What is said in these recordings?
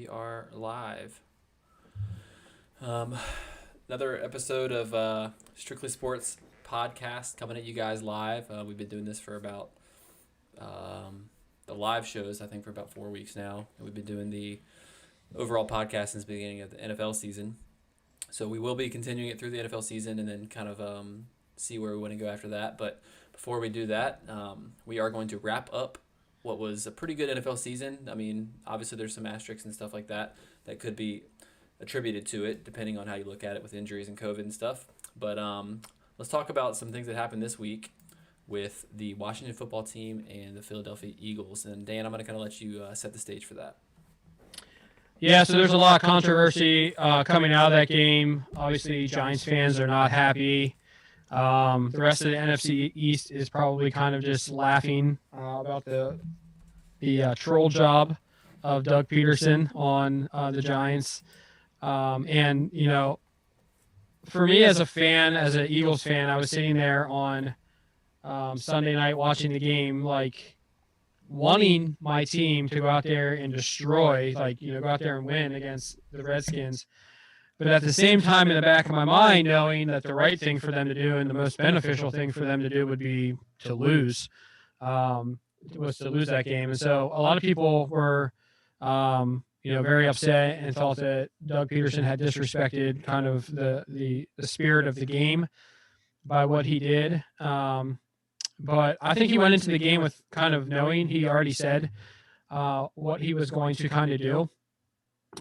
We are live. Um, Another episode of Strictly Sports podcast coming at you guys live. We've been doing this for about the live shows, I think, for about 4 weeks now. And we've been doing the overall podcast since the beginning of the NFL season. So we will be continuing it through the NFL season and then kind of see where we want to go after that. But before we do that, we are going to wrap up what was a pretty good NFL season. I mean, obviously there's some asterisks and stuff like that could be attributed to it, depending on how you look at it with injuries and COVID and stuff. But let's talk about some things that happened this week with the Washington football team and the Philadelphia Eagles. And Dan, I'm going to kind of let you set the stage for that. Yeah, so there's a lot of controversy coming out of that game. Obviously, Giants fans are not happy. The rest of the NFC East is probably kind of just laughing about the troll job of Doug Peterson on the Giants. And, you know, for me as a fan, as an Eagles fan, I was sitting there on Sunday night watching the game, like wanting my team to go out there and destroy, go out there and win against the Redskins. But at the same time, in the back of my mind, knowing that the right thing for them to do and the most beneficial thing for them to do would be to lose, that game. And so a lot of people were, very upset and thought that Doug Peterson had disrespected kind of the spirit of the game by what he did. But I think he went into the game with kind of knowing he already said what he was going to kind of do.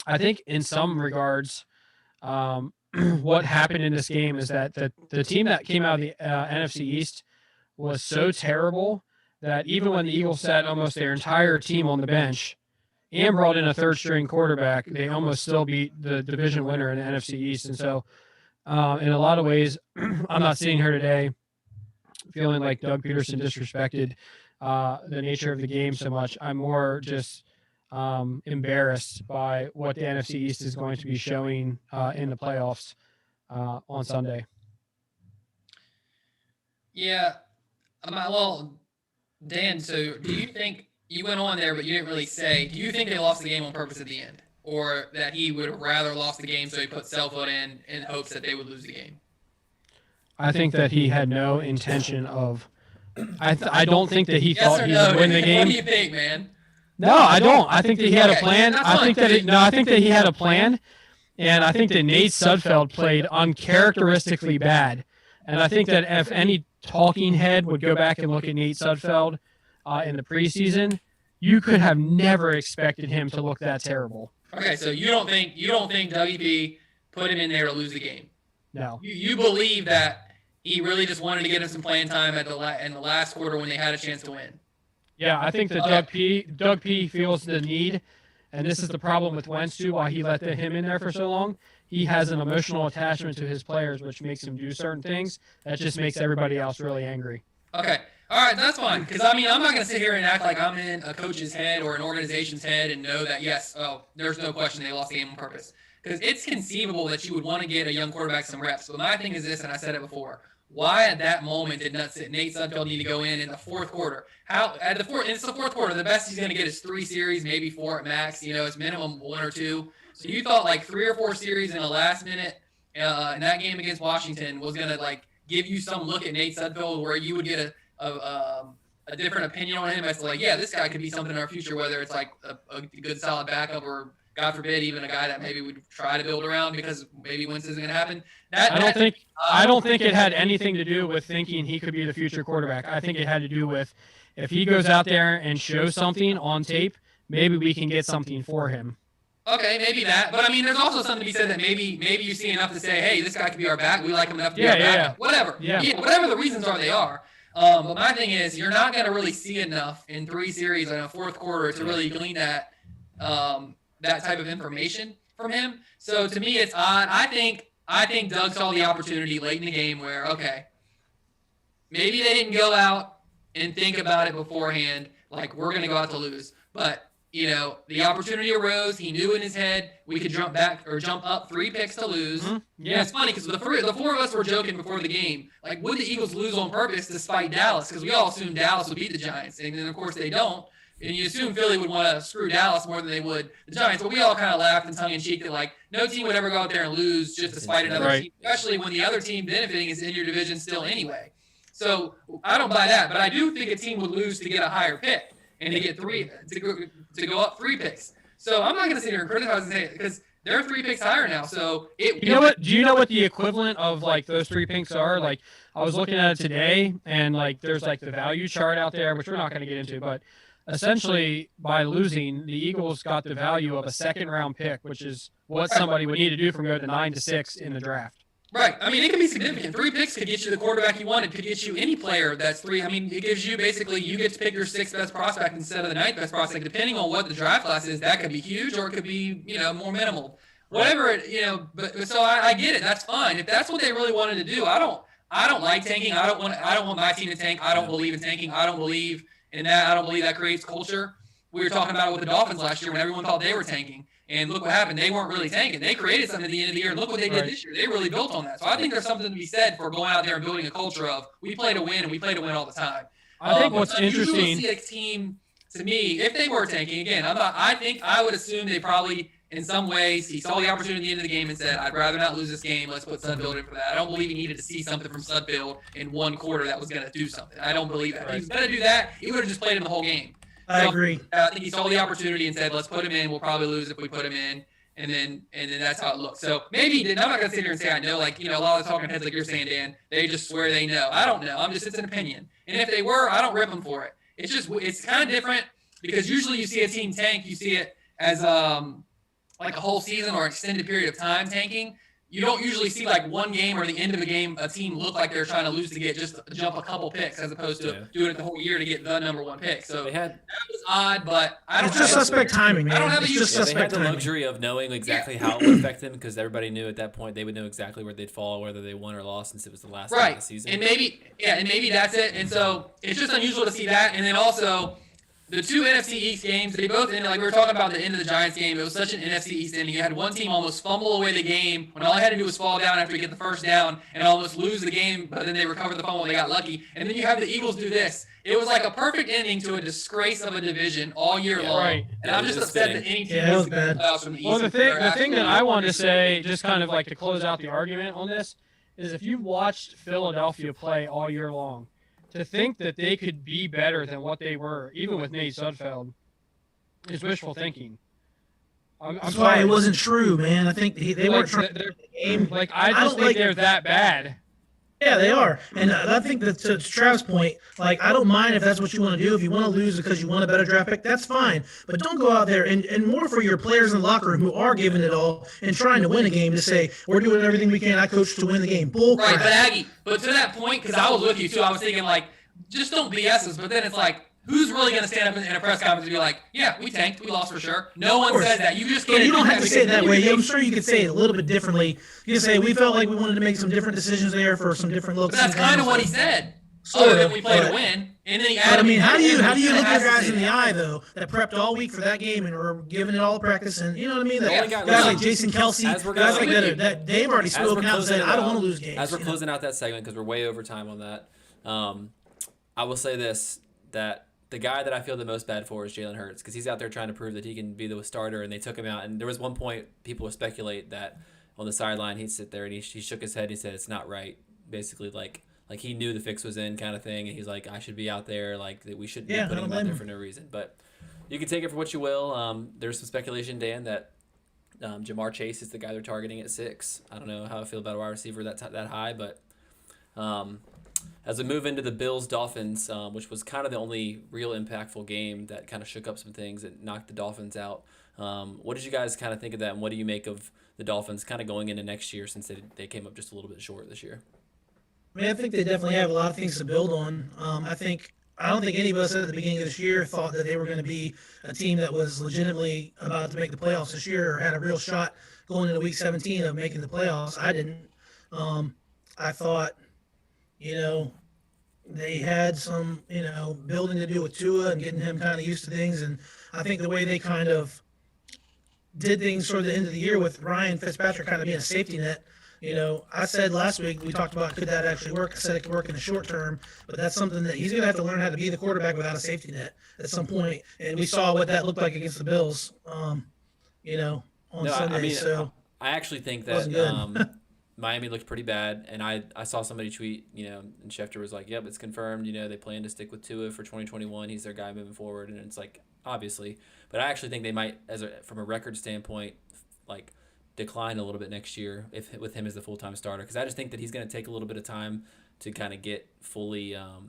I think in some regards, what happened in this game is that the team that came out of the NFC East was so terrible that even when the Eagles sat almost their entire team on the bench and brought in a third-string quarterback, they almost still beat the division winner in the NFC East. And so in a lot of ways, I'm not sitting here today feeling like Doug Peterson disrespected the nature of the game so much. I'm more just embarrassed by what the NFC East is going to be showing in the playoffs on Sunday. Yeah. Well, Dan, so do you think you went on there, but you didn't really say, do you think they lost the game on purpose at the end? Or that he would have rather lost the game so he put cell phone in hopes that they would lose the game? I think that he had no intention of I don't think that he thought he would win the game. What do you think, man? No, I don't. I think that he had a plan. I think that he had a plan, and I think that Nate Sudfeld played uncharacteristically bad. And I think that if any talking head would go back and look at Nate Sudfeld in the preseason, you could have never expected him to look that terrible. Okay, so you don't think WB put him in there to lose the game? No. You believe that he really just wanted to get him some playing time in the last quarter when they had a chance to win? Yeah, I think that Doug P feels the need, and this is the problem with Wentz too, why he let him in there for so long. He has an emotional attachment to his players, which makes him do certain things. That just makes everybody else really angry. Okay. All right, that's fine. Because, I'm not going to sit here and act like I'm in a coach's head or an organization's head and know that, yes, there's no question they lost the game on purpose. Because it's conceivable that you would want to get a young quarterback some reps. But my thing is this, and I said it before. Why at that moment did Nate Sudfeld need to go in the fourth quarter? It's the fourth quarter. The best he's going to get is 3 series, maybe 4 at max. It's minimum 1 or 2. So you thought like 3 or 4 series in the last minute in that game against Washington was going to give you some look at Nate Sudfeld where you would get a different opinion on him as to this guy could be something in our future, whether it's a good solid backup or God forbid even a guy that maybe we'd try to build around because maybe Wentz isn't going to happen. I don't think it had anything to do with thinking he could be the future quarterback. I think it had to do with if he goes out there and shows something on tape, maybe we can get something for him. Okay, maybe that. But, there's also something to be said that maybe you see enough to say, hey, this guy could be our back. We like him enough to be our back. Yeah. Whatever. Yeah, whatever the reasons are, they are. But my thing is, you're not going to really see enough in 3 series in a fourth quarter to really glean that type of information from him. So to me, it's odd. I think Doug saw the opportunity late in the game where, okay, maybe they didn't go out and think about it beforehand, like we're going to go out to lose. But, the opportunity arose. He knew in his head we could jump up 3 picks to lose. Mm-hmm. Yeah, it's funny because the 4 of us were joking before the game. Would the Eagles lose on purpose to spite Dallas? Because we all assumed Dallas would beat the Giants. And then, of course, they don't. And you assume Philly would want to screw Dallas more than they would the Giants. But we all kind of laughed in tongue-in-cheek that, like, no team would ever go out there and lose just to spite another team, especially when the other team benefiting is in your division still anyway. So I don't buy that. But I do think a team would lose to get a higher pick and to get to go up 3 picks. So I'm not going to sit here and criticize and say because they're 3 picks higher now. So you know what? Do you know what the equivalent of like those 3 picks are? Like I was looking at it today, and like there's like the value chart out there, which we're not going to get into, but essentially by losing, the Eagles got the value of a 2nd-round pick, which is what somebody would need to do from go to 9 to 6 in the draft. Right. I mean, it can be significant. 3 picks could get you the quarterback you want. It could get you any player that's 3. I mean, it gives you basically you get to pick your 6th best prospect instead of the 9th best prospect, depending on what the draft class is. That could be huge, or it could be more minimal. Whatever it, But so I get it. That's fine. If that's what they really wanted to do, I don't like tanking. I don't want my team to tank. I don't believe in tanking. I don't believe in that. I don't believe that creates culture. We were talking about it with the Dolphins last year when everyone thought they were tanking. And look what happened. They weren't really tanking. They created something at the end of the year. And look what they did this year. They really built on that. So I think there's something to be said for going out there and building a culture of we play to win and we play to win all the time. I think what's interesting. See a team, to me, if they were tanking, again, I would assume they probably, in some ways, he saw the opportunity at the end of the game and said, I'd rather not lose this game. Let's put Sudfield in for that. I don't believe he needed to see something from Sudfield in 1 quarter that was going to do something. I don't believe that. If he was going to do that, he would have just played him the whole game. I agree. I think he saw the opportunity and said, let's put him in. We'll probably lose if we put him in. And then that's how it looks. So maybe he didn't. I'm not going to sit here and say I know. Like, a lot of the talking heads, like you're saying, Dan, they just swear they know. I don't know. It's an opinion. And if they were, I don't rip them for it. It's kind of different because usually you see a team tank, you see it as like a whole season or extended period of time tanking. You don't usually see like 1 game or the end of a game a team look like they're trying to lose to get just jump a couple picks as opposed to doing it the whole year to get the number 1 pick. So that was odd, but I don't. It's just suspect timing, man. I don't have They had the luxury of knowing exactly how it would affect them because everybody knew at that point they would know exactly where they'd fall, whether they won or lost, since it was the last game of the season. And maybe that's it. And so it's just unusual to see that. And then also the 2 NFC East games, they both ended, like we were talking about the end of the Giants game. It was such an NFC East ending. You had one team almost fumble away the game when all I had to do was fall down after we get the first down and almost lose the game, but then they recovered the fumble and they got lucky. And then you have the Eagles do this. It was like a perfect ending to a disgrace of a division all year long. Right. And I'm just upset that any team was bad. From the East. Well, the thing that I wanted to say, just kind of like to close out the argument on this, is if you watched Philadelphia play all year long, to think that they could be better than what they were, even with Nate Sudfeld, is wishful thinking. That's why it wasn't true, man. I think they weren't trying to win the game. Like, I just think they're that bad. Yeah, they are. And I think that to Trav's point, like, I don't mind if that's what you want to do. If you want to lose because you want a better draft pick, that's fine. But don't go out there and more for your players in the locker room who are giving it all and trying to win a game to say, we're doing everything we can. I coached to win the game. Bull crap. Right, but Aggie, but to that point, because I was with you too, I was thinking, like, just don't BS us. But then it's like, who's really going to stand up in a press conference and be like, yeah, we tanked, we lost for sure? No one says that. You just can't. You don't have to say it that way. I'm sure you could say it a little bit differently. You can say we felt like we wanted to make some different decisions there for some different looks. But that's kind of what he said. Other than we played to win. And then he added. But I mean, how do you look at guys in the eye though that prepped all week for that game and were giving it all practice and you know what I mean? Guys like Jason Kelsey, guys like that they've already spoken out and said, I don't want to lose games. As we're closing out that segment because we're way over time on that, I will say this, that the guy that I feel the most bad for is Jalen Hurts because he's out there trying to prove that he can be the starter, and they took him out. And there was one point people would speculate that on the sideline he'd sit there and he shook his head and he said it's not right, basically like he knew the fix was in kind of thing, and he's like, I should be out there, like that we shouldn't be putting him out there for no reason. But you can take it for what you will. There's some speculation, Dan, that Jamar Chase is the guy they're targeting at 6. I don't know how I feel about a wide receiver that high, but as we move into the Bills-Dolphins, which was kind of the only real impactful game that kind of shook up some things and knocked the Dolphins out, what did you guys kind of think of that, and what do you make of the Dolphins kind of going into next year since they came up just a little bit short this year? I mean, I think they definitely have a lot of things to build on. I don't think any of us at the beginning of this year thought that they were going to be a team that was legitimately about to make the playoffs this year or had a real shot going into Week 17 of making the playoffs. I didn't. I thought, they had some, building to do with Tua and getting him kind of used to things. And I think the way they kind of did things toward the end of the year with Ryan Fitzpatrick kind of being a safety net, I said last week, we talked about could that actually work. I said it could work in the short term, but that's something that he's going to have to learn how to be the quarterback without a safety net at some point. And we saw what that looked like against the Bills, on Sunday. I mean, so I actually think wasn't that good. Miami looked pretty bad, and I saw somebody tweet, and Schefter was like, "Yep, it's confirmed. They plan to stick with Tua for 2021. He's their guy moving forward." And it's like, obviously, but I actually think they might, from a record standpoint, like decline a little bit next year with him as the full-time starter, because I just think that he's going to take a little bit of time to kind of get fully up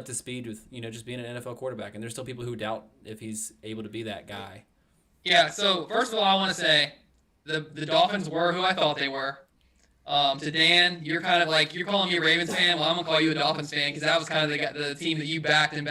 to speed with just being an NFL quarterback, and there's still people who doubt if he's able to be that guy. Yeah. So first of all, I want to say the Dolphins were who I thought they were. To Dan, you're kind of like, you're calling me a Ravens fan. Well, I'm gonna call you a Dolphins fan, because that was kind of the team that you backed and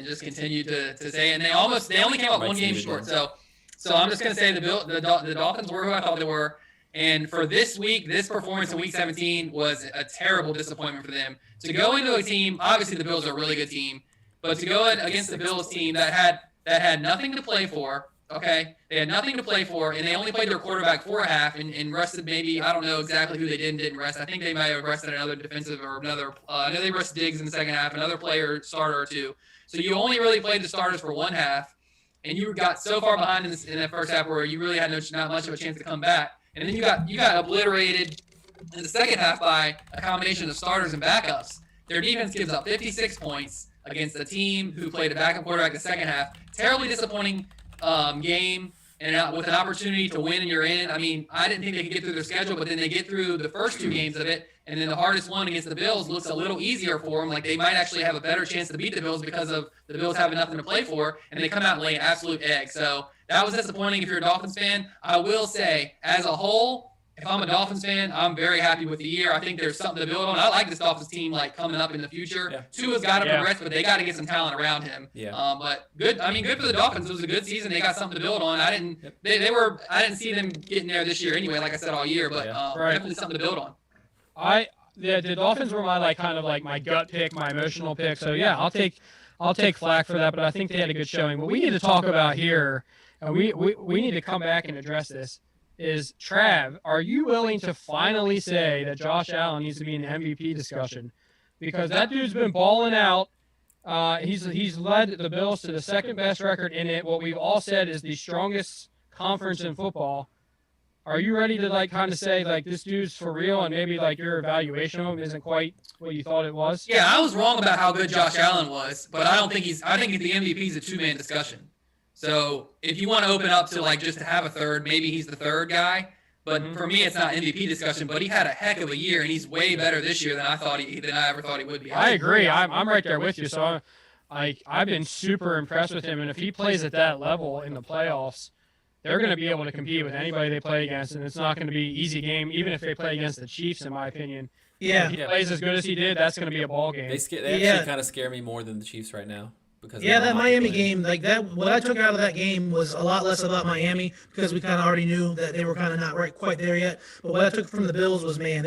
just continued to say. And they only came up one game short. So I'm just gonna say the Dolphins were who I thought they were. And for this week, this performance in Week 17 was a terrible disappointment for them. To go into a team, obviously the Bills are a really good team, but to go against the Bills team that had nothing to play for. Okay, they had nothing to play for, and they only played their quarterback for a half and rested maybe, I don't know exactly who they did and didn't rest. I think they might have rested another defensive or another. I know they rested Diggs in the second half, another player, starter or two. So you only really played the starters for one half, and you got so far behind in that first half where you really had not much of a chance to come back. And then you got obliterated in the second half by a combination of starters and backups. Their defense gives up 56 points against a team who played a backup quarterback the second half. Terribly disappointing game, and with an opportunity to win and you're in. I mean, I didn't think they could get through their schedule, but then they get through the first two games of it, and then the hardest one against the Bills looks a little easier for them. Like they might actually have a better chance to beat the Bills because of the Bills having nothing to play for, and they come out and lay an absolute egg. So that was disappointing if you're a Dolphins fan. I will say, as a whole, if I'm a Dolphins fan, I'm very happy with the year. I think there's something to build on. I like this Dolphins team coming up in the future. Yeah. Tua's got to progress, but they got to get some talent around him. Yeah. But good. I mean, good for the Dolphins. It was a good season. They got something to build on. I didn't see them getting there this year anyway, like I said all year. But definitely something to build on. The Dolphins were my my gut pick, my emotional pick. So yeah, I'll take flack for that. But I think they had a good showing. What we need to talk about here, and we need to come back and address this, is Trav, are you willing to finally say that Josh Allen needs to be in the MVP discussion? Because that dude's been balling out. He's led the Bills to the second best record in it. What we've all said is the strongest conference in football. Are you ready to kind of say this dude's for real, and maybe your evaluation of him isn't quite what you thought it was? Yeah, I was wrong about how good Josh Allen was, but I think the MVP is a two-man discussion. So if you want to open up to just to have a third, maybe he's the third guy. But for me, it's not MVP discussion. But he had a heck of a year, and he's way better this year than I ever thought he would be. I agree. I'm right there with you. So I've been super impressed with him, and if he plays at that level in the playoffs, they're going to be able to compete with anybody they play against, and it's not going to be an easy game, even if they play against the Chiefs, in my opinion. Yeah. If he plays as good as he did, that's going to be a ball game. They actually kind of scare me more than the Chiefs right now. That Miami game, what I took out of that game was a lot less about Miami, because we kind of already knew that they were kind of not quite there yet. But what I took from the Bills was, man,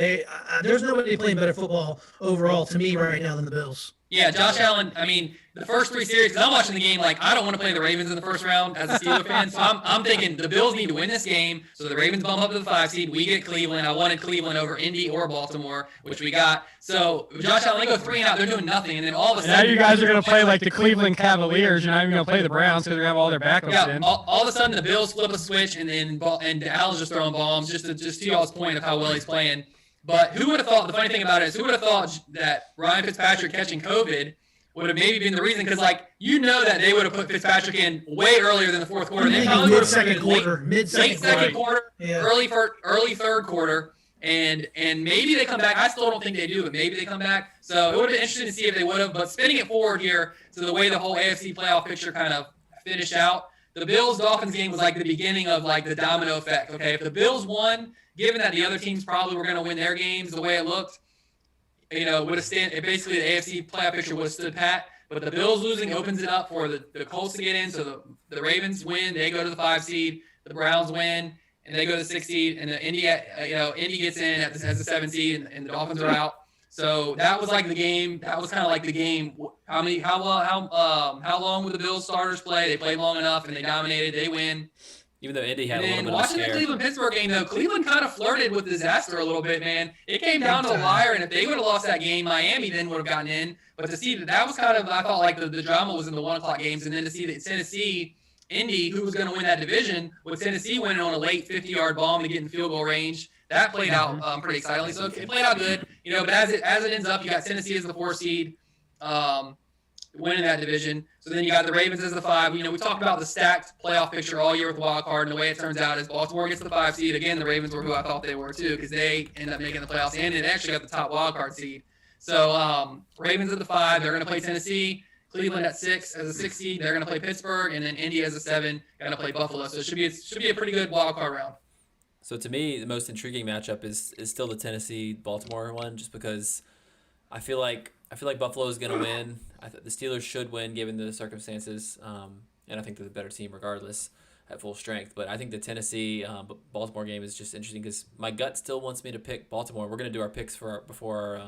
there's nobody playing better football overall to me right now than the Bills. Yeah, Josh Allen, I mean, the first three series, because I'm watching the game, I don't want to play the Ravens in the first round as a Steelers fan, so I'm thinking the Bills need to win this game, so the Ravens bump up to the 5 seed, we get Cleveland. I wanted Cleveland over Indy or Baltimore, which we got. So Josh Allen, they go 3 and out, they're doing nothing, and then all of a sudden... Now you guys are going to play the Cleveland Cavaliers. You're not even going to play the Browns because they're going to have all their backups in. All of a sudden the Bills flip a switch, and Allen's just throwing bombs, just to y'all's point of how well he's playing. But who would have thought, the funny thing about it is, who would have thought that Ryan Fitzpatrick catching COVID would have maybe been the reason, because that they would have put Fitzpatrick in way earlier than the fourth quarter. They probably would have put him in late second quarter, early third quarter, and maybe they come back. I still don't think they do, but maybe they come back. So it would have been interesting to see if they would have. But spinning it forward here to the way the whole AFC playoff picture kind of finished out, the Bills-Dolphins game was the beginning of the domino effect. Okay, if the Bills won, given that the other teams probably were going to win their games the way it looked, would have basically the AFC playoff picture would have stood pat. But the Bills losing opens it up for the Colts to get in. So the Ravens win, they go to the 5 seed. The Browns win, and they go to the 6 seed. And the Indy gets in as the 7 seed, and the Dolphins are out. So that was the game. That was kind of the game. How long would the Bills starters play? They played long enough, and they dominated. They win. Even though Indy had And a little then bit of a watching the scare. Cleveland-Pittsburgh game, though, Cleveland kind of flirted with disaster a little bit, man. It came down to the wire, and if they would have lost that game, Miami then would have gotten in. But to see that was kind of, I thought, like the drama was in the 1 o'clock games, and then to see that Tennessee, Indy, who was going to win that division, with Tennessee winning on a late 50-yard bomb to get in field goal range, that played out pretty excitedly. So it played out good, but as it ends up, you got Tennessee as the 4 seed. Winning that division. So then you got the Ravens as the 5. We talked about the stacked playoff picture all year with the wild card, and the way it turns out is Baltimore gets the 5 seed. Again, the Ravens were who I thought they were too, because they end up making the playoffs, and it actually got the top wild card seed. So Ravens at the 5, they're going to play Tennessee. Cleveland at 6 as a 6 seed, they're going to play Pittsburgh, and then Indy as a 7, going to play Buffalo. So it should be a pretty good wild card round. So to me, the most intriguing matchup is still the Tennessee-Baltimore one, just because I feel like Buffalo is going to win. The Steelers should win given the circumstances, and I think they're the better team regardless at full strength. But I think the Tennessee-Baltimore game is just interesting because my gut still wants me to pick Baltimore. We're going to do our picks before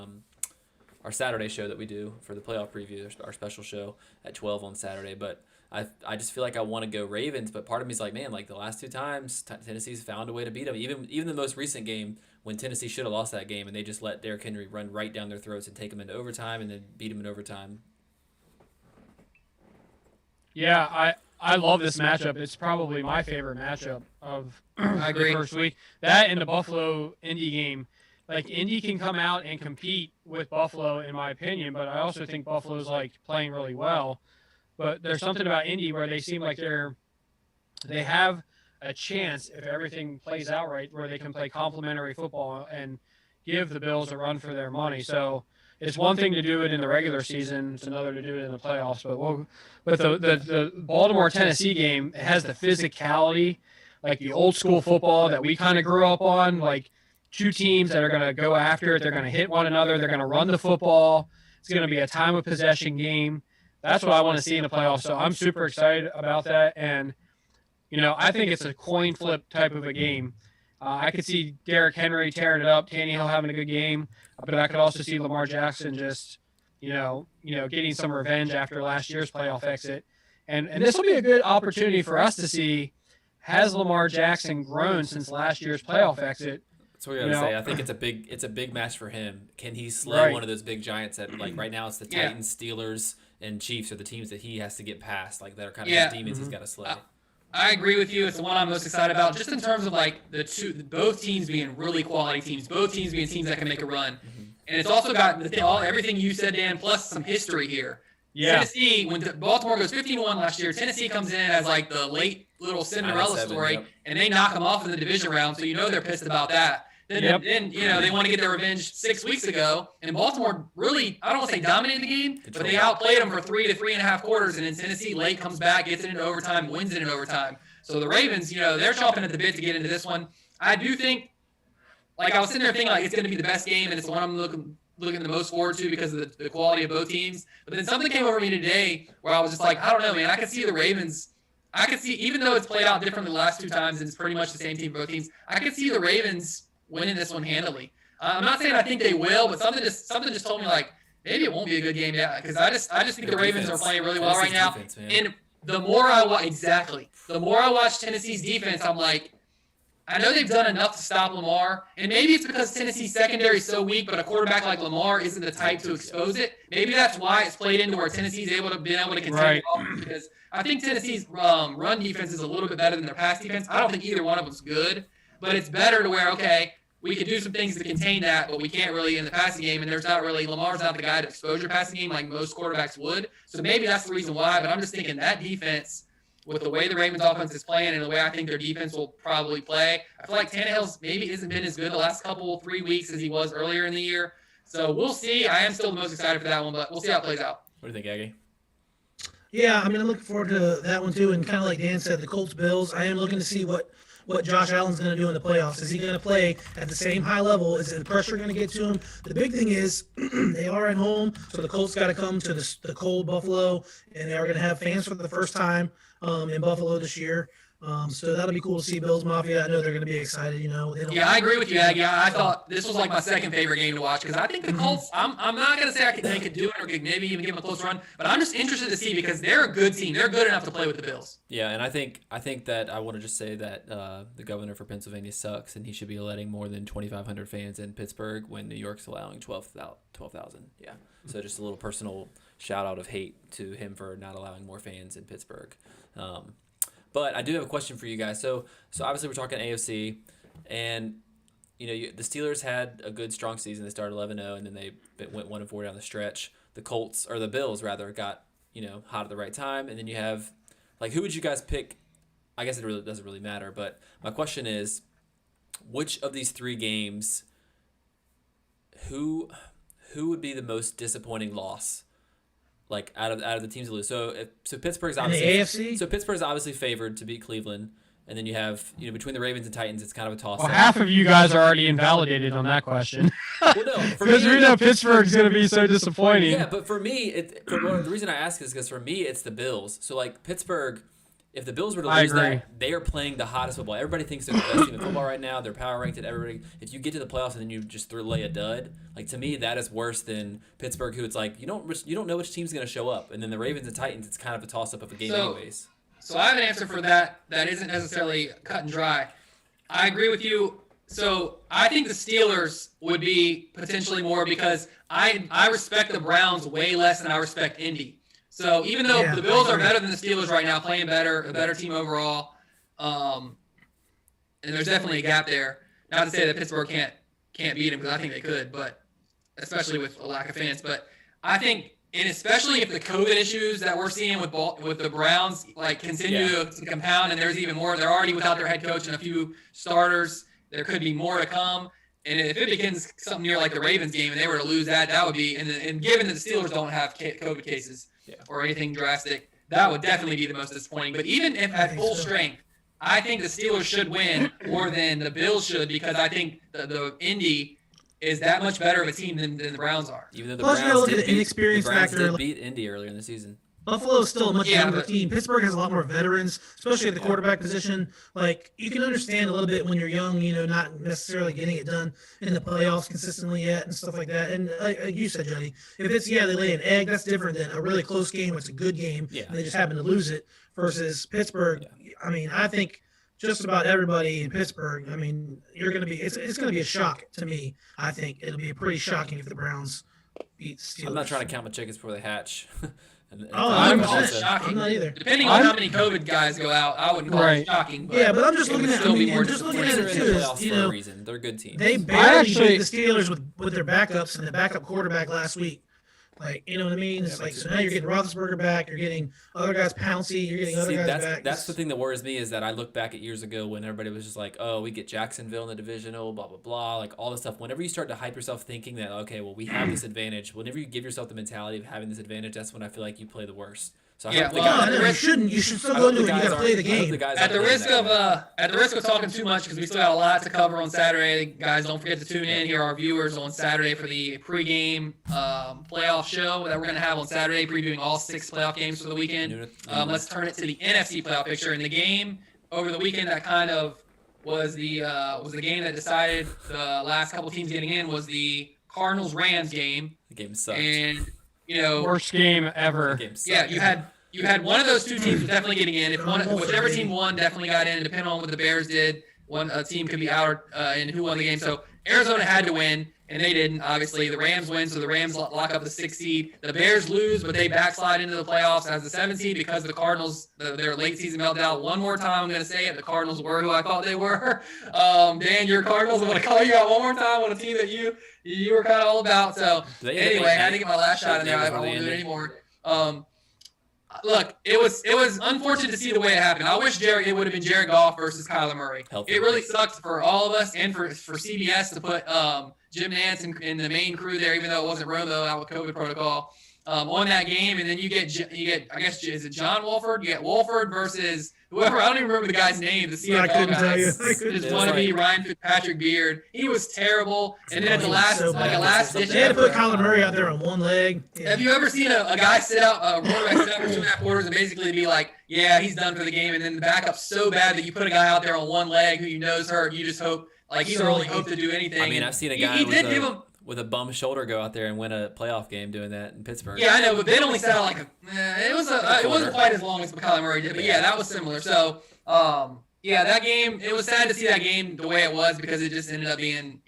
our Saturday show that we do for the playoff preview, our special show at 12 on Saturday. But I just feel like I want to go Ravens, but part of me is like, man, like the last 2 times Tennessee's found a way to beat them. Even the most recent game when Tennessee should have lost that game, and they just let Derrick Henry run right down their throats and take them into overtime and then beat them in overtime. Yeah, I love this matchup. It's probably my favorite matchup of I agree. the first week. That and the Buffalo-Indy game. Like, Indy can come out and compete with Buffalo, in my opinion, but I also think Buffalo's, like, playing really well. But there's something about Indy where they seem like they have a chance, if everything plays out right, where they can play complementary football and give the Bills a run for their money. So it's one thing to do it in the regular season, it's another to do it in the playoffs. But the Baltimore-Tennessee game, it has the physicality, like the old school football that we kind of grew up on, like 2 teams that are going to go after it. They're going to hit one another. They're going to run the football. It's going to be a time of possession game. That's what I want to see in the playoffs. So I'm super excited about that. And, I think it's a coin flip type of a game. I could see Derrick Henry tearing it up, Tannehill having a good game, but I could also see Lamar Jackson just, getting some revenge after last year's playoff exit. And this will be a good opportunity for us to see, has Lamar Jackson grown since last year's playoff exit? That's what I gotta say. I think it's a big match for him. Can he slay one of those big giants that, like, right now it's the Titans, Steelers, and Chiefs are the teams that he has to get past, like, that are kind of his demons he's got to slay. I agree with you. It's the one I'm most excited about, just in terms of, like, both teams being really quality teams, both teams being teams that can make a run. Mm-hmm. And it's also got everything you said, Dan, plus some history here. Yeah. Tennessee, when Baltimore goes 15-1 last year, Tennessee comes in as, like, the late little Cinderella story, and they knock them off in the division round, so they're pissed about that. Then they want to get their revenge 6 weeks ago, and Baltimore really, I don't want to say dominated the game, but they outplayed them for 3 to 3.5 quarters, and then Tennessee late comes back, gets it into overtime, wins it in overtime. So the Ravens, they're chomping at the bit to get into this one. I do think, like, I was sitting there thinking, like, it's going to be the best game, and it's the one I'm looking the most forward to because of the quality of both teams. But then something came over me today where I was just like, I don't know, man. I could see the Ravens. I could see, even though it's played out differently the last 2 times and it's pretty much the same team for both teams, I could see the Ravens winning this one handily. I'm not saying I think they will, but something just told me, like, maybe it won't be a good game yet, because I just think the Ravens are playing really well right now. Defense, and the more I watch Tennessee's defense, I'm like, I know they've done enough to stop Lamar, and maybe it's because Tennessee's secondary is so weak, but a quarterback like Lamar isn't the type to expose it. Maybe that's why it's played into where Tennessee's able to contain the offense, because I think Tennessee's run defense is a little bit better than their pass defense. I don't think either one of them's good, but it's better to where, okay, we can do some things to contain that, but we can't really in the passing game, and Lamar's not the guy to expose your passing game like most quarterbacks would. So maybe that's the reason why, but I'm just thinking that defense, with the way the Ravens offense is playing and the way I think their defense will probably play, I feel like Tannehill's maybe hasn't been as good the last 3 weeks as he was earlier in the year. So we'll see. I am still the most excited for that one, but we'll see how it plays out. What do you think, Aggie? Yeah, I mean, I'm looking forward to that one too. And kind of like Dan said, the Colts-Bills, I am looking to see what Josh Allen's going to do in the playoffs. Is he going to play at the same high level? Is the pressure going to get to him? The big thing is they are at home, so the Colts got to come to the cold Buffalo, and they are going to have fans for the first time in Buffalo this year. So that'll be cool to see Bills Mafia. I know they're going to be excited. They don't. Yeah, I agree with you, Aggie. I thought this was like my second favorite game to watch because I think the Colts. I'm not gonna say they could do it or maybe even give them a close run, but I'm just interested to see because they're a good team. They're good enough to play with the Bills. Yeah, and I think that I want to just say that the governor for Pennsylvania sucks, and he should be letting more than 2,500 fans in Pittsburgh when New York's allowing 12,000. Yeah, so just a little personal shout out of hate to him for not allowing more fans in Pittsburgh. But I do have a question for you guys. So obviously we're talking AFC, and the Steelers had a good strong season. They started 11-0, and then they went 1-4 down the stretch. The Bills rather got hot at the right time, and then you have who would you guys pick? I guess it really doesn't really matter. But my question is, which of these three games, who would be the most disappointing loss? Out of the teams that lose. So Pittsburgh's obviously AFC? So Pittsburgh's obviously favored to beat Cleveland, and then you have between the Ravens and Titans, it's kind of a toss. Well, half of you guys are already invalidated on that question. Well, no, because we know Pittsburgh's going to be so disappointing. Yeah, but for me, the reason I ask is because for me it's the Bills. So Pittsburgh, if the Bills were to lose that, they are playing the hottest football. Everybody thinks they're the best team in football right now. They're power ranked at everybody. If you get to the playoffs and then you just lay a dud, to me that is worse than Pittsburgh, who it's you don't know which team's going to show up. And then the Ravens and Titans, it's kind of a toss up of a game anyways. So I have an answer for that isn't necessarily cut and dry. I agree with you. So I think the Steelers would be potentially more because I respect the Browns way less than I respect Indy. So even though the Bills are better than the Steelers right now, playing better, a better team overall, and there's definitely a gap there. Not to say that Pittsburgh can't beat them because I think they could, but especially with a lack of fans. But I think, and especially if the COVID issues that we're seeing with the Browns continue to compound, and there's even more. They're already without their head coach and a few starters. There could be more to come. And if it begins something near the Ravens game and they were to lose that would be, and given that the Steelers don't have COVID cases or anything drastic, that would definitely be the most disappointing. But even if at full strength, I think the Steelers should win more than the Bills should because I think the Indy is that much better of a team than the Browns are. Even though the Plus, Browns look at the inexperience factor. Did beat Indy earlier in the season. Buffalo is still a much younger team. Pittsburgh has a lot more veterans, especially at the quarterback position. You can understand a little bit when you're young, not necessarily getting it done in the playoffs consistently yet and stuff like that. And like you said, Jody, if it's, they lay an egg, that's different than a really close game. It's a good game, and they just happen to lose it versus Pittsburgh. Yeah. I think just about everybody in Pittsburgh, you're going to be, it's going to be a shock to me. I think it'll be pretty shocking if the Browns beat the Steelers. I'm not trying to count my chickens before they hatch. I'm not either. Depending on how many COVID guys go out, I wouldn't call it shocking. But but I'm just looking at it too. They're a good team. They barely beat the Steelers with their backups and the backup quarterback last week. You know what I mean? It's so now you're getting Roethlisberger back. You're getting other guys Pouncey. You're getting other guys back. That's the thing that worries me is that I look back at years ago when everybody was just we get Jacksonville in the divisional, blah, blah, blah, all this stuff. Whenever you start to hype yourself thinking that, okay, well, we have this advantage, whenever you give yourself the mentality of having this advantage, that's when I feel like you play the worst. So you shouldn't. You should still go into it. You got to play the game. At the risk of talking too much, because we still got a lot to cover on Saturday, guys, don't forget to tune in. Here are our viewers on Saturday for the pregame playoff show that we're going to have on Saturday, previewing all 6 playoff games for the weekend. Let's turn it to the NFC playoff picture. And the game over the weekend that kind of was the game that decided the last couple teams getting in was the Cardinals-Rams game. The game sucked. And worst game ever. You had one of those two teams definitely getting in. Whichever team won definitely got in. Depending on what the Bears did, one team could be out and who won the game. So Arizona had to win, and they didn't. Obviously, the Rams win, so the Rams lock up the 6th seed. The Bears lose, but they backslide into the playoffs as the 7th seed because the Cardinals, their late season meltdown. One more time, I'm going to say it. The Cardinals were who I thought they were. Dan, your Cardinals. I'm going to call you out one more time on a team that you were kind of all about. So anyway, I had to get my last shot in there. I won't do it anymore. Look, it was unfortunate to see the way it happened. I wish it would have been Jared Goff versus Kyler Murray. It really sucked for all of us and for CBS to put Jim Nantz and the main crew there, even though it wasn't Romo out with COVID protocol. on that game, and then you get I guess is it John Wolford? You get Wolford versus whoever. I don't even remember the guy's name. The Yeah, I CFL couldn't guy. tell you. Just wannabe Ryan Fitzpatrick Beard. He was terrible. And then at the last, so like bad. a last ditch They had to put effort. Kyler Murray out there on one leg. Yeah. Have you ever seen a guy sit out, a quarterback sit out for 2.5 quarters and basically be like, yeah, he's done for the game, and then the backup's so bad that you put a guy out there on one leg who you know's hurt, you just hope, like, he don't really hope to do anything. I mean, And I've seen a he guy did give him. with a bum shoulder go out there and win a playoff game doing that in Pittsburgh. Yeah, I know, but they'd only set out like it wasn't quite as long as Kyler Murray did, but yeah, that was similar. So, yeah, that game, it was sad to see that game the way it was because it just ended up being,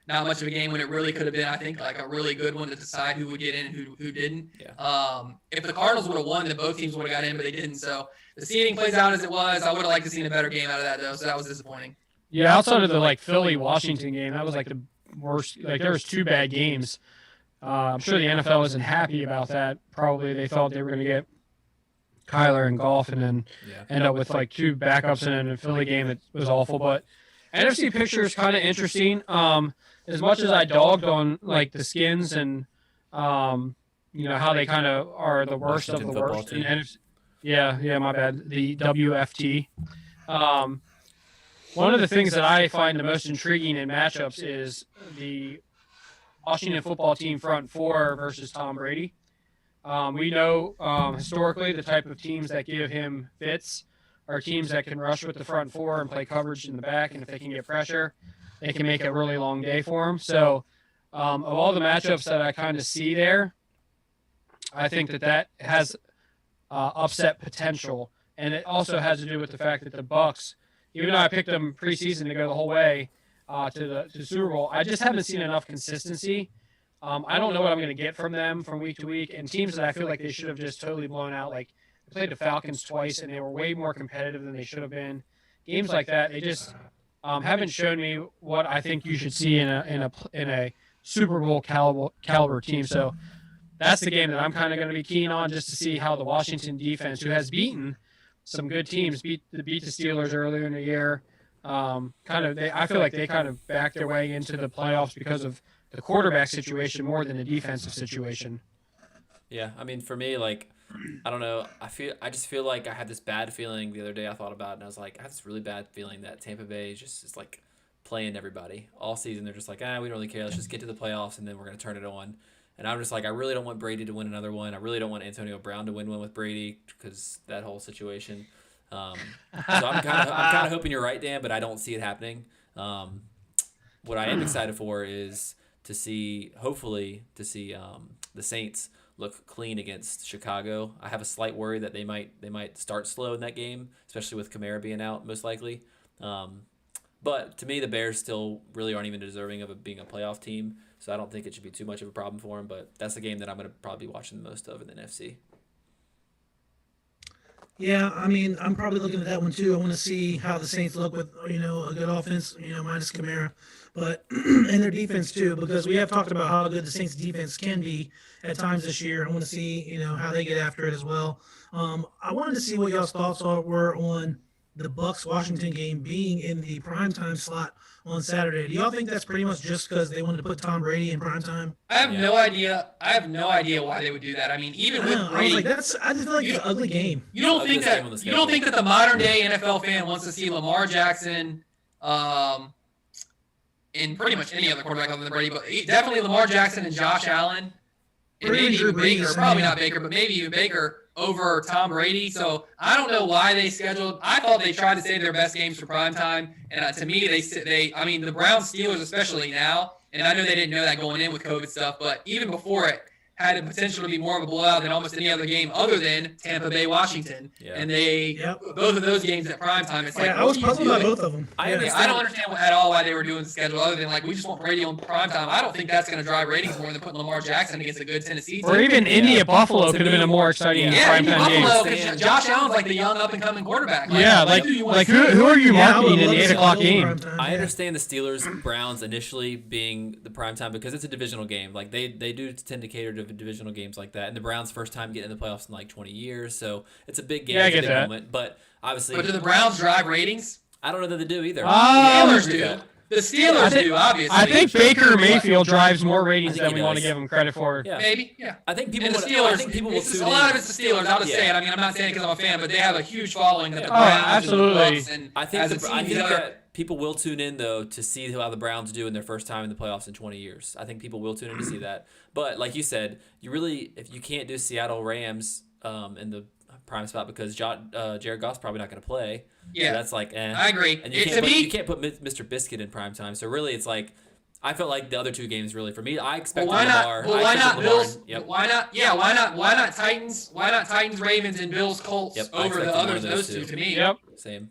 not much of a game when it really could have been, I think, like a really good one to decide who would get in and who didn't. Yeah. If the Cardinals would have won, then both teams would have got in, but they didn't. So the seeding plays out as it was. I would have liked to see a better game out of that, though, so that was disappointing. Yeah, outside of the Philly-Washington game, that was like the worst. Like there was 2 bad games. I'm sure the NFL isn't happy about that. Probably they thought they were going to get Kyler and Goff and then end up with like 2 backups in a Philly game. It was awful. But NFC picture is kind of interesting. As much as I dogged on like the Skins and how they kind of are the worst Washington of the worst in team. NFC. Yeah, my bad. The WFT. One of the things that I find the most intriguing in matchups is the Washington football team front 4 versus Tom Brady. We know historically the type of teams that give him fits are teams that can rush with the front 4 and play coverage in the back, and if they can get pressure, they can make a really long day for him. So of all the matchups that I kind of see there, I think that has upset potential, and it also has to do with the fact that the Bucs, even though I picked them preseason to go the whole way to the Super Bowl, I just haven't seen enough consistency. I don't know what I'm going to get from them from week to week, and teams that I feel like they should have just totally blown out. Like they played the Falcons twice, and they were way more competitive than they should have been. Games like that, they just haven't shown me what I think you should see in a Super Bowl caliber team. So that's the game that I'm kind of going to be keen on, just to see how the Washington defense, who has beaten some good teams, beat the Steelers earlier in the year. I feel like they kind of backed their way into the playoffs because of the quarterback situation more than the defensive situation. Yeah, I mean, for me, like, I don't know. I just feel like I had this bad feeling the other day. I thought about it, and I was like, I have this really bad feeling that Tampa Bay is like playing everybody all season. They're just like, we don't really care. Let's just get to the playoffs, and then we're gonna turn it on. And I'm just like, I really don't want Brady to win another one. I really don't want Antonio Brown to win one with Brady because that whole situation. So I'm kind of hoping you're right, Dan, but I don't see it happening. What I am excited for is hopefully to see the Saints look clean against Chicago. I have a slight worry that they might start slow in that game, especially with Kamara being out most likely. But to me, the Bears still really aren't even deserving of being a playoff team, so I don't think it should be too much of a problem for them. But that's the game that I'm going to probably be watching the most of in the NFC. Yeah, I mean, I'm probably looking at that one too. I want to see how the Saints look with, a good offense, minus Kamara, but and their defense too, because we have talked about how good the Saints defense can be at times this year. I want to see, how they get after it as well. I wanted to see what y'all's thoughts were on the Bucs Washington game being in the primetime slot on Saturday. Do y'all think that's pretty much just because they wanted to put Tom Brady in primetime? I have no idea. I have no idea why they would do that. I mean, even with I was Brady, like, I just feel like it's an ugly game. you don't think Ugliest game on the schedule. that the modern day NFL fan wants to see Lamar Jackson, in pretty much any other quarterback other than Brady, but definitely Lamar Jackson and Josh Allen, and maybe even Baker, probably not Baker, but maybe even Baker over Tom Brady. So I don't know why they scheduled. I thought they tried to save their best games for prime time, and to me, the Browns Steelers especially now, and I know they didn't know that going in with COVID stuff, but even before it, had the potential to be more of a blowout than almost any other game other than Tampa Bay Washington, and both of those games at prime time. It's like I was puzzled by both of them. I don't understand at all why they were doing the schedule other than we just want Brady on prime time. I don't think that's going to drive ratings more than putting Lamar Jackson against a good Tennessee team. Or even Indy at Buffalo could have been a more exciting primetime game. Buffalo, because Josh Allen's like the young up and coming quarterback. Who are you marketing in the 8 o'clock game? I understand the Steelers Browns initially being the primetime because it's a divisional game. Like they do tend to cater to divisional games like that, and the Browns' first time getting in the playoffs in like 20 years, so it's a big game. I get that. Moment. But obviously, do the Browns drive ratings? I don't know that they do either. Steelers do. The Steelers do, obviously. I think Baker Mayfield drives more ratings think than he we want to does. give him credit for. Yeah. Maybe, yeah. I think people And the would. Steelers, I think people will tune a lot in. of it's the Steelers. I'll just say it. I mean, I'm not saying it because I'm a fan, but they have a huge following that the Oh, Browns absolutely. and the Bucks and I think as a team, I think these other- that people will tune in though to see how the Browns do in their first time in the playoffs in 20 years. I think people will tune in to see that. But like you said, if you can't do Seattle Rams in the prime spot because Jared Goff's probably not going to play. Yeah. So that's like I agree. And To me- you can't put Mr. Biscuit in prime time. So really, it's like I felt like the other two games really for me. I expected why not? Lamar. Well, I why expected not Lamar. Bills? Yep. Why not? Yeah, why not? Why not Titans? Why not Titans, Ravens, and Bills, Colts Yep, I over the expected one others? of those Those two two. to me. Yep. Same.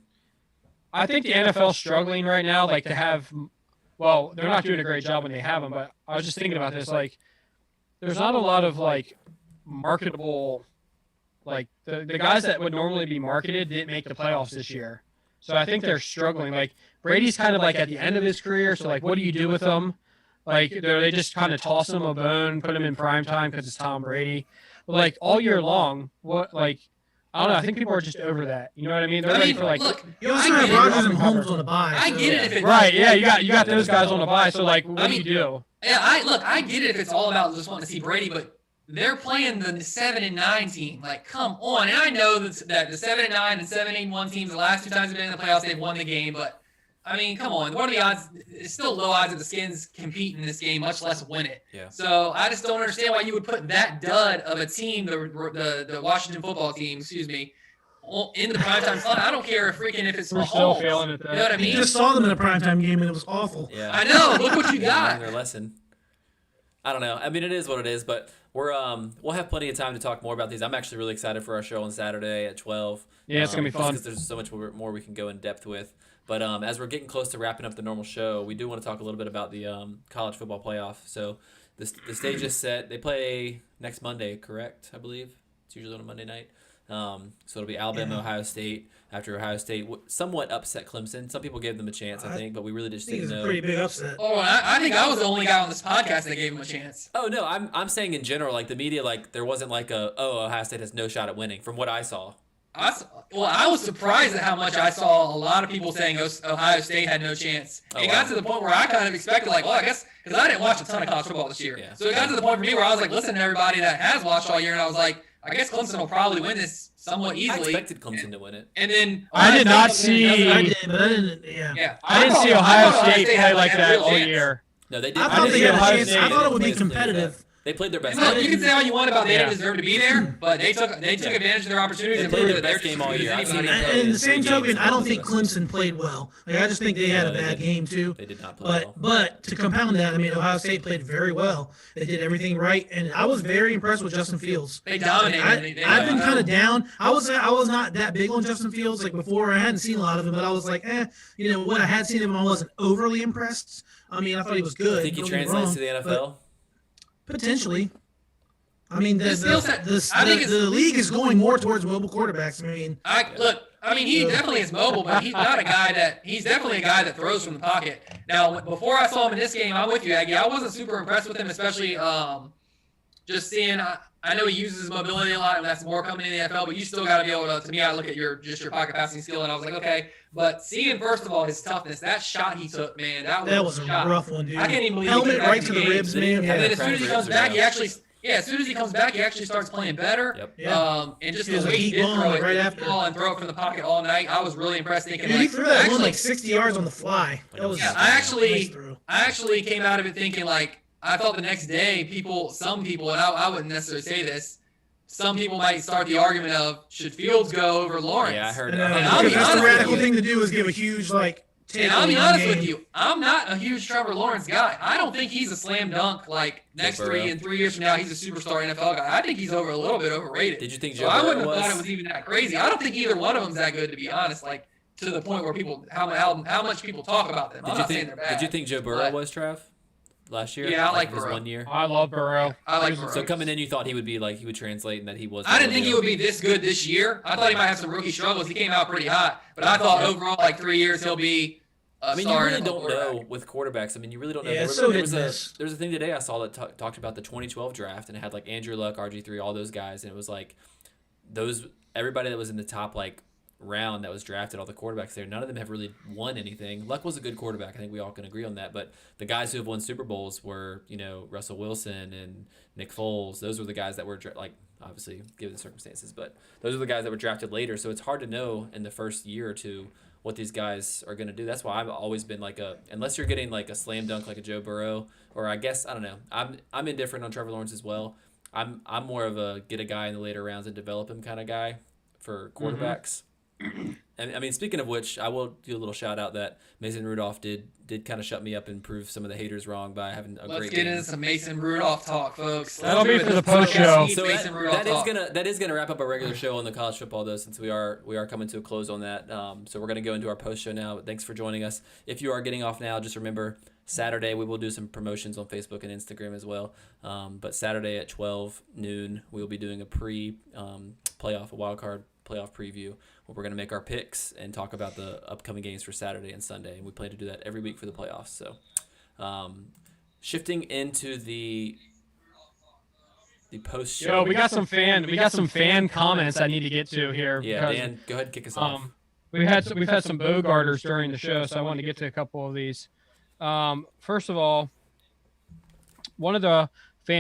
I think the NFL's struggling right now, like to have. Well, they're not doing a great job when they have them, but I was just thinking about this. Like, there's not a lot of like marketable, like the guys that would normally be marketed didn't make the playoffs this year. So I think they're struggling. Like Brady's kind of like at the end of his career. So like, what do you do with them? Like they just kind of toss him a bone, put him in prime time because it's Tom Brady. But like all year long, what like I don't know. I think people are just over that. You know what I mean? They're ready for like look, You also I have get it. Rodgers and Holmes on a bye. I so- get it if it right. Yeah, you got those guys on the bye. So like, what do you do? Yeah, I get it if it's all about just wanting to see Brady, but they're playing the 7-9 team. Like, come on. And I know that the 7-9 and 7-8-1 teams, the last two times they've been in the playoffs, they've won the game. But I mean, come on. What are the odds? It's still low odds that the Skins compete in this game, much less win it. Yeah. So I just don't understand why you would put that dud of a team, the Washington football team, excuse me, in the primetime slot. I don't care if it's We're still Mahomes. failing at that. You know what I You mean? just saw them in a primetime game and it was awful. Yeah. I know. Look what you They got. learned their lesson. I don't know. I mean, it is what it is, but we'll have plenty of time to talk more about these. I'm actually really excited for our show on Saturday at 12. Yeah, it's gonna be fun. Because there's so much more we can go in depth with. But as we're getting close to wrapping up the normal show, we do want to talk a little bit about the college football playoff. So the stage is set. They play next Monday, correct? I believe it's usually on a Monday night. So it'll be Alabama, Ohio State. After Ohio State somewhat upset Clemson. Some people gave them a chance, I think, but we really just I think didn't it's a know. pretty big upset. Oh, and I think I was the only guy on this podcast that gave him a chance. Oh no, I'm saying in general, like the media, like there wasn't like Ohio State has no shot at winning from what I saw. I was surprised at how much I saw a lot of people saying Ohio State had no chance. Oh, It wow. got to the point where I kind of expected, like, well, I guess, because I didn't watch a ton of college football this year. Yeah. So it got to the point for me where I was like, listening to everybody that has watched all year, and I was like, I guess Clemson will probably win this somewhat I easily. expected Clemson to win it. And then I did not Ohio State see- I doesn't- did, but I didn't. Yeah. Yeah, I didn't see thought Ohio Ohio State had play like a that real all chance. year. No, they did. I thought didn't they see had a Ohio chance. State. I thought it would be They played competitive. They played their best. Look, game. you can say all you want about they Yeah. didn't deserve to be there, but they took advantage of their opportunities They and played proved their that they're best just game as all good year. as I've seen anybody. them And the same Three token, games. I don't think Clemson played well. Like, I just think they had No, a they bad didn't. game too. They did not play well. But to compound that, I mean, Ohio State played very well. They did everything right, and I was very impressed with Justin Fields. They dominated. I've been kind of down. I was not that big on Justin Fields like before. I hadn't seen a lot of him, but I was like, what I had seen of him, I wasn't overly impressed. I mean, I thought he was good. I think he don't get me translates wrong, to the but NFL. potentially. I mean, The skill set- I think it's- the league is going more towards mobile quarterbacks. I mean, I mean, he definitely is mobile, but he's not a guy he's definitely a guy that throws from the pocket. Now, before I saw him in this game, I'm with you, Aggie. I wasn't super impressed with him, especially just seeing. I know he uses his mobility a lot, and that's more coming in the NFL. But you still got to be able to me, I look at your pocket passing skill, and I was like, okay. But seeing first of all his toughness, that shot he took, man, that was a shot. rough one, dude. I can't even believe he Helmet came back right in to the the game. ribs, man. Yeah. And then as soon as he comes back, Yeah. as soon as he comes back, he actually starts playing better. Yep. Yeah. And just He the was a way he deep did ball, throw like, it, right deep after. ball and throw it from the pocket all night, I was really impressed. Thinking, Dude, he like, threw that one actually- like 60 yards on the fly. That was Yeah, I actually- nice throw. I actually came out of it thinking like I thought the next day some people, and I wouldn't necessarily say this, some people might start the argument of should Fields go over Lawrence? Yeah, I heard And, that. I'll be because that's honest the with radical you. thing to do is give a huge take And I'll on be the honest game. with you, I'm not a huge Trevor Lawrence guy. I don't think he's a slam dunk like next Joe Burrow. 3 years from now he's a superstar NFL guy. I think he's a little bit overrated. Did you think So Joe I Burrow wouldn't have was? thought it was even that crazy. I don't think either one of them's that good to be honest. Like to the point where people how much people talk about them. I'm not saying they're bad. Did you think Joe Burrow but- was, Trav? Last year? Yeah, I like his Burrow. 1 year. I love Burrow. I like He's- Burrow. So coming in, you thought he would be like he would translate and that he was. I didn't think he would be this good this year. I thought he might have some rookie struggles. He came out pretty hot, but I thought overall, like 3 years, he'll be a I mean, you star really NFL don't quarterback. know with quarterbacks. I mean, you really don't know. Yeah, There it's was- so there was hit and a miss. there's a thing today I saw that talked about the 2012 draft, and it had like Andrew Luck, RG3, all those guys, and it was like everybody that was in the top like round that was drafted, all the quarterbacks there, none of them have really won anything. Luck was a good quarterback. I think we all can agree on that. But the guys who have won Super Bowls were, Russell Wilson and Nick Foles. Those were the guys that were obviously given the circumstances, but those are the guys that were drafted later. So it's hard to know in the first year or two what these guys are going to do. That's why I've always been unless you're getting like a slam dunk like a Joe Burrow, or I guess, I don't know. I'm indifferent on Trevor Lawrence as well. I'm more of a get a guy in the later rounds and develop him kind of guy for quarterbacks. And I mean, speaking of which, I will do a little shout out that Mason Rudolph did kind of shut me up and prove some of the haters wrong by having a great game. Let's get into some Mason Rudolph talk, folks. That'll be for the post show. So that is gonna wrap up our regular show on the college football though, since we are coming to a close on that. So we're gonna go into our post show now. But thanks for joining us. If you are getting off now, just remember Saturday we will do some promotions on Facebook and Instagram as well. But Saturday at 12 noon we will be doing a playoff, a wild card playoff preview, where we're going to make our picks and talk about the upcoming games for Saturday and Sunday. And we plan to do that every week for the playoffs. So shifting into the post show. Yo, we got some fan comments I need to get to here. Yeah, Dan, go ahead and kick us off. We've had some Bogarters during the show, so I wanted to get to a couple of these. First of all, one of the